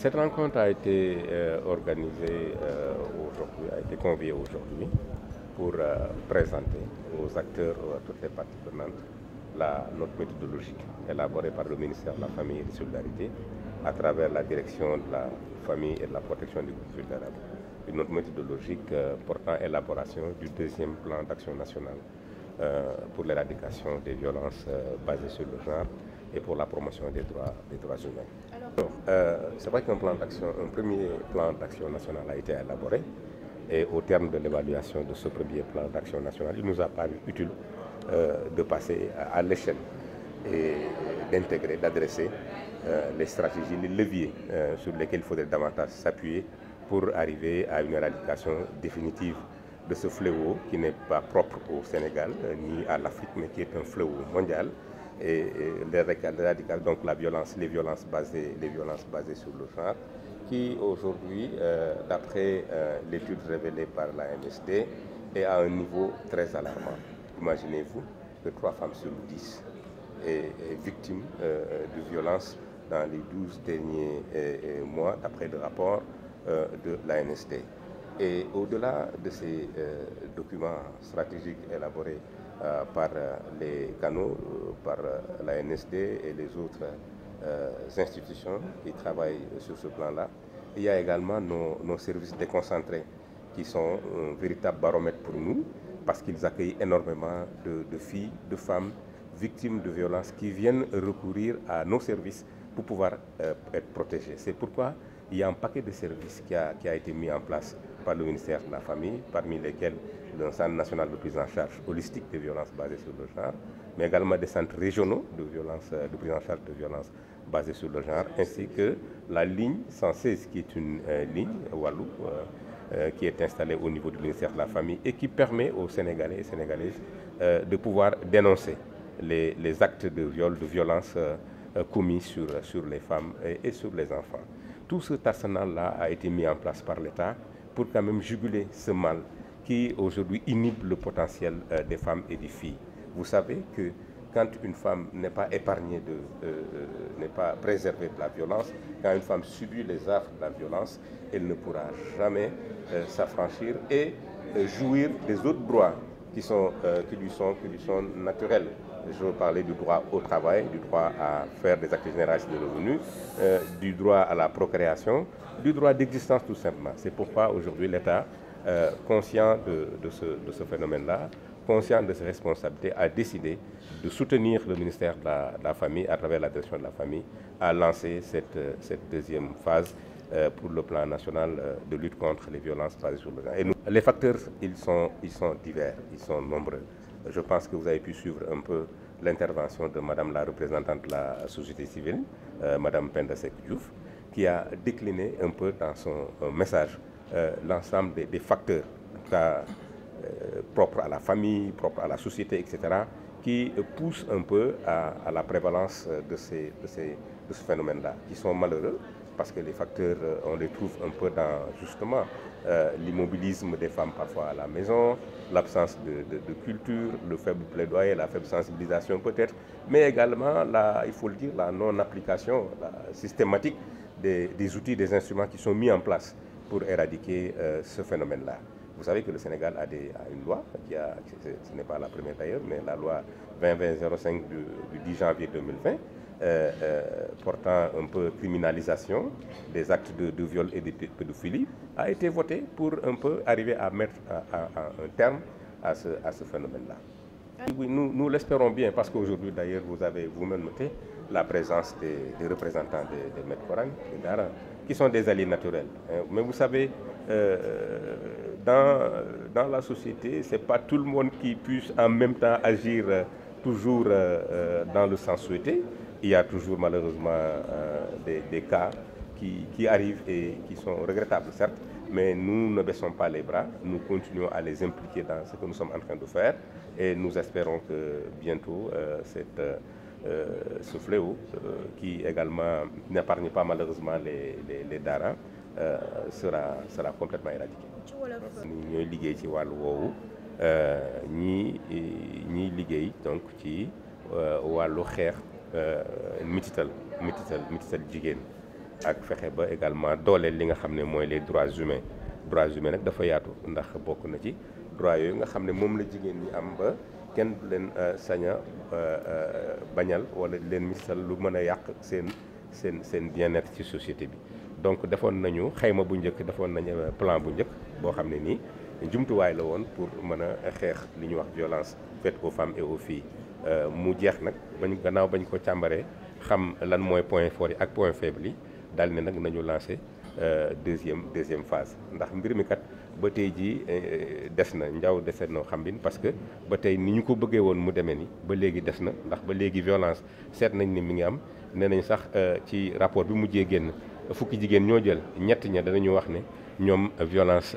Cette rencontre a été organisée aujourd'hui, a été conviée aujourd'hui pour présenter aux acteurs, à toutes les parties prenantes, notre méthodologie élaborée par le ministère de la Famille et de la Solidarité à travers la direction de la famille et de la protection des groupes vulnérables. Une autre méthodologie portant élaboration du deuxième plan d'action national pour l'éradication des violences basées sur le genre et pour la promotion des droits humains. C'est vrai qu'un premier plan d'action national a été élaboré et au terme de l'évaluation de ce premier plan d'action national, il nous a paru utile de passer à l'échelle et d'intégrer, d'adresser les stratégies, les leviers sur lesquels il faudrait davantage s'appuyer pour arriver à une éradication définitive de ce fléau qui n'est pas propre au Sénégal ni à l'Afrique, mais qui est un fléau mondial. Et l'éradication, donc les violences basées sur le genre, qui aujourd'hui, d'après l'étude révélée par l'ANSD, est à un niveau très alarmant. Imaginez-vous que 3 femmes sur 10 est victime de violences dans les 12 derniers mois, d'après le rapport de l'ANSD. Et au-delà de ces documents stratégiques élaborés par les canaux, par l'ANSD et les autres institutions qui travaillent sur ce plan-là, il y a également nos services déconcentrés qui sont un véritable baromètre pour nous parce qu'ils accueillent énormément de filles, de femmes victimes de violences qui viennent recourir à nos services pour pouvoir être protégées. C'est pourquoi il y a un paquet de services qui a été mis en place par le ministère de la Famille, parmi lesquels le Centre national de prise en charge holistique des violences basées sur le genre, mais également des centres régionaux de prise en charge de violences basées sur le genre, ainsi que la ligne 116, qui est une ligne Walou, qui est installée au niveau du ministère de la Famille et qui permet aux Sénégalais et Sénégalaises de pouvoir dénoncer les actes de viol, de violence commis sur les femmes et sur les enfants. Tout cet arsenal-là a été mis en place par l'État pour quand même juguler ce mal qui aujourd'hui inhibe le potentiel des femmes et des filles. Vous savez que quand une femme n'est pas épargnée, n'est pas préservée de la violence, quand une femme subit les affres de la violence, elle ne pourra jamais s'affranchir et jouir des autres droits qui lui sont naturels. Je veux parler du droit au travail, du droit à faire des actes de génération de revenus, du droit à la procréation, du droit d'existence tout simplement. C'est pourquoi aujourd'hui l'État, conscient de ce phénomène-là, conscient de ses responsabilités, a décidé de soutenir le ministère de la Famille à travers la direction de la Famille, à lancer cette deuxième phase pour le plan national de lutte contre les violences basées sur le genre. Et les facteurs, ils sont divers, ils sont nombreux. Je pense que vous avez pu suivre un peu l'intervention de Madame la représentante de la société civile, Madame Penda Seck Diouf, qui a décliné un peu dans son message l'ensemble des facteurs propres à la famille, propres à la société, etc., qui poussent un peu à la prévalence de ce phénomène-là, qui sont malheureux, parce que les facteurs, on les trouve un peu dans, justement, l'immobilisme des femmes parfois à la maison, l'absence de culture, le faible plaidoyer, la faible sensibilisation peut-être, mais également, il faut le dire, la non-application systématique des outils, des instruments qui sont mis en place pour éradiquer ce phénomène-là. Vous savez que le Sénégal a une loi, ce n'est pas la première d'ailleurs, mais la loi 2020-05 du 10 janvier 2020, portant un peu criminalisation des actes de viol et de pédophilie, a été votée pour un peu arriver à mettre un terme à ce phénomène-là. Oui, nous l'espérons bien, parce qu'aujourd'hui d'ailleurs vous avez vous-même noté la présence des représentants des maîtres coraniques, des Dara, qui sont des alliés naturels. Mais vous savez, dans la société, ce n'est pas tout le monde qui puisse en même temps agir toujours dans le sens souhaité. Il y a toujours malheureusement des cas qui arrivent et qui sont regrettables, certes, mais nous ne baissons pas les bras, nous continuons à les impliquer dans ce que nous sommes en train de faire et nous espérons que bientôt ce fléau, qui également n'épargne pas malheureusement les Dara, sera complètement éradiqué. Nous liggéey ci wàllu woowu ñii liggéey donc ci wàllu xeex mitital jigéen ak fexe ba également dooleel li nga xam ne mooy les droits humains nag dafa yaatu ndax bokk na ci droit yooyu nga xam ne moom la jigéen ñi am ba kenn du leen sañ a bañal wala leen misal lu mën a yàq seen bien-être ci société bi. donc defoon nañu xayma bu njëkk defoon nañu plan bu njëkk boo xam ne nii jumtuwaay la woon pour mën a xeex li ñuy wax violence faite aux femmes et aux filles mu jeex nag gannaaw bañ ko càmbaree xam lan mooy point fort yi ak point faible yi daal ne nag nañu lancé deuxième phase ndax mbir mi kat ba tey jii des na njaw dese noo xam bin parce que ba tey ni ñu ko bëggee woon mu demee ni ba léegi des na ndax ba léegi violence seet nañ ni mi ngi am nee nañ sax ci rapport bi mujjee génn fukki jigéen ñoo jël ñett ña danañu wax ne ñoom violence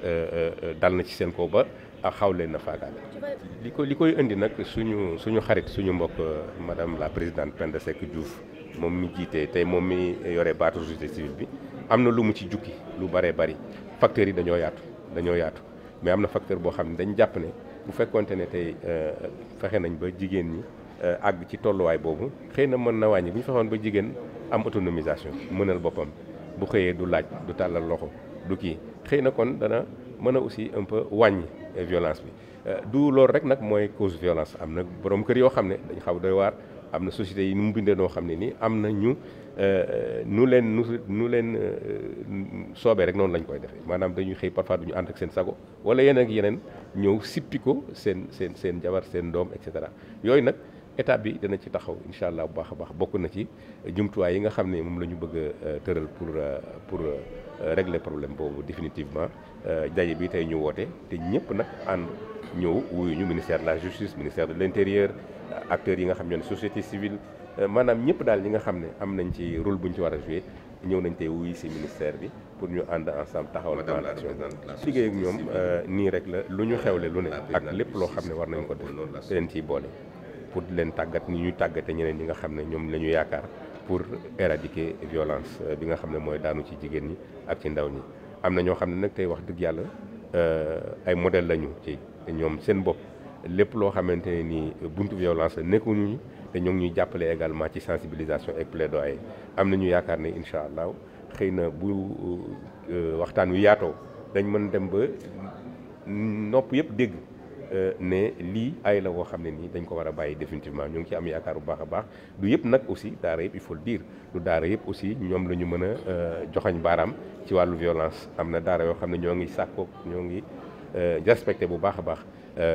dal na ci seen kaw ba xaw leen na faagaale. li koy indi nag suñu xarit suñu mbokk madame la présidente Penda Seck Diouf moom mi jiite tey moom mi yore baatu société civile bi am na lu mu ci jukki lu bëree bëri facteurs yi dañoo yaatu mais am na facteur boo xam ne dañ jàpp ne bu fekkonte ne tey fexe nañ ba jigéen ñi àgg ci tolluwaay boobu xëy na mën na wàññi bu ñu fexoon ba jigéen am autonomisation mënal boppam bu xëyee du laaj du tàllal loxo du kii xëy na kon dana mën a aussi un peu wàññi violence bi du loolu rek nag mooy cause violence am na borom kër yoo xam ne dañ xaw doy waar am na société yi nu mu bindee noo xam ne nii am na ñu nu leen soobee rek noonu lañ koy defee maanaam dañuy xëy parfois duñu ànd ak seen sago wala yeneen ak yeneen ñëw sippi ko seen jabar seen doom et cetera yooyu nag état bi dana ci taxaw incha allah bu baax a baax bokk na ci jumtuwaay yi nga xam ne moom la ñu bëgg a tëral pour régler problème boobu définitivement daje bi tey ñu woote te ñëpp nag ànd ñëw wuyu ñu ministère de la justice ministère de l'intérieur acteurs yi nga xam ne société civile maanaam ñëpp daal ñi nga xam ne am nañ ci rôle bu ñu ci war a jouer ñëw nañ tey wuyu ci ministère bi pour ñu ànd ensemble taxawal plan d'action liggéey ak ñoom nii rek la lu ñu xewle lu ne ak lépp loo xam ne war nañ ko def te leen ciy boole pour leen tàggat ni ñuy tàggate ñeneen ñi nga xam ne ñoom la ñu yaakaar pour éradiquer violence bi nga xam ne mooy daanu ci jigéen ñi ak ci ndaw ñi am na ñoo xam ne nag tey wax dëgg yàlla ay modèle lañu ci ñoom seen bopp lépp loo xamante ne nii buntu violence la nekkuñu te ñoo ngi ñuy jàppale également ci sensibilisation et plaidoyer am nañu yaakaar ne incha allah xëy na bu waxtaan wi yaatoo dañ mën dem ba nopp yëpp dégg ne lii ay la woo xam ne nii dañ ko war a bàyyi définitivement ñu ngi ci am yaakaar bu baax a baax du yëpp nag aussi daara yëpp il faut le dire du daara yëpp aussi ñoom la ñu mën a joxañ baaraam ci wàllu violence am na daara yoo xam ne ñoo ngi sàkkoog ñoo ngi respecté bu baax a baax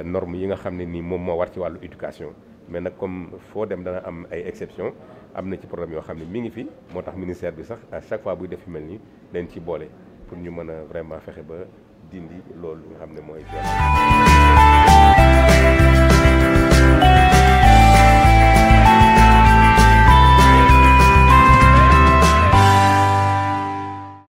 normes yi nga xam ne nii moom moo war ci wàllu éducation mais nag comme foo dem dana am ay exception am na ci programme yoo xam ne mi ngi fi moo tax ministère bi sax à chaque fois buy def yu mel nii leen ci boole pour ñu mën a vraiment fexe ba dindi loolu nga xam ne mooy violence